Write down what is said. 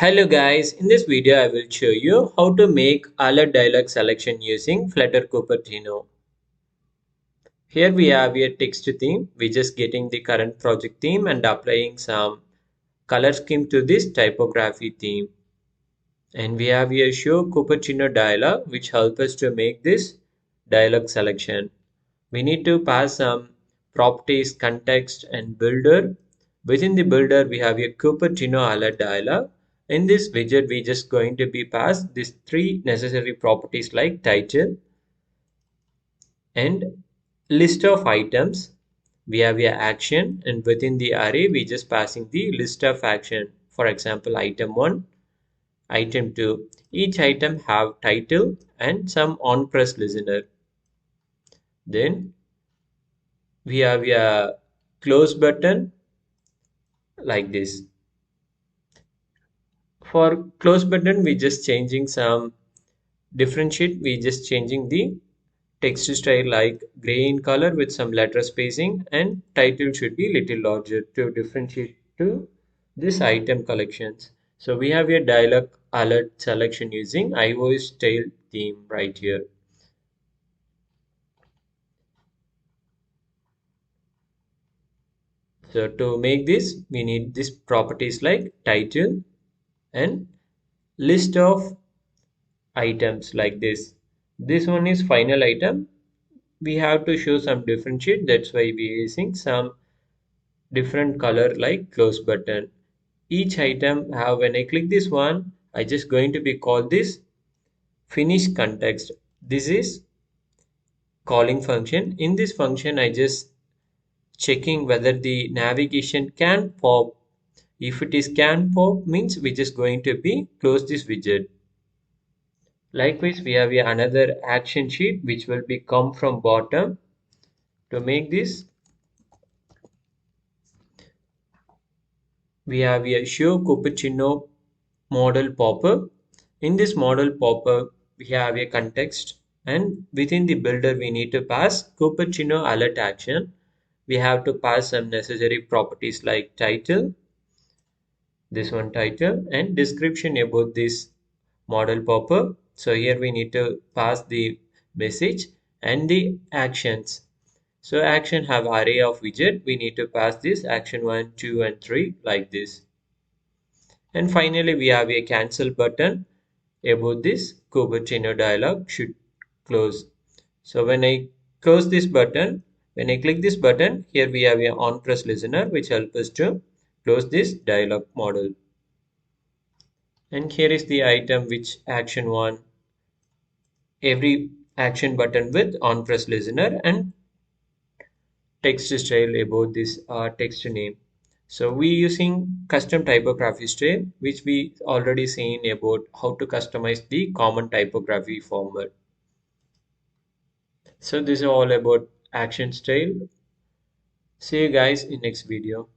Hello guys, in this video I will show you how to make alert dialog selection using Flutter Cupertino. Here we have a text theme. We're just getting the current project theme and applying some color scheme to this typography theme. And we have a show Cupertino dialog which helps us to make this dialog selection. We need to pass some properties, context and builder. Within the builder we have a Cupertino alert dialog. In this widget we just going to be passed these three necessary properties like title and list of items. We have a action and within the array we just passing the list of action. For example, item 1, item 2. Each item have title and some on press listener. Then we have a close button like this. For close button we just changing some differentiate. We just changing the text style like gray in color with some letter spacing, and title should be little larger to differentiate to this item collections. So we have a dialog alert selection using iOS-Style theme right here. So to make this we need these properties like title and list of items like this. This one is final item. We have to show some differentiate, that's why we are using some different color like close button. Each item have, when I click this one, I just going to be called this finish context. This is calling function. In this function I just checking whether the navigation can pop. If it is can pop means we just going to be close this widget. Likewise we have another action sheet which will be come from bottom. To make this we have a showCupertinoModalPopup. In this model popup we have a context, and within the builder we need to pass Cupertino alert action. We have to pass some necessary properties like title, this one title, and description about this model popup. So here we need to pass the message and the actions. So action have array of widget. We need to pass this action 1, 2 and 3 like this. And finally we have a cancel button about this Cupertino dialog should close. So when I close this button, when I click this button, here we have a on press listener which helps us to close this dialog model. And here is the item which action 1, every action button with on press listener and text style about this text name. So we using custom typography style which we already seen about how to customize the common typography format. So this is all about action style. See you guys in next video.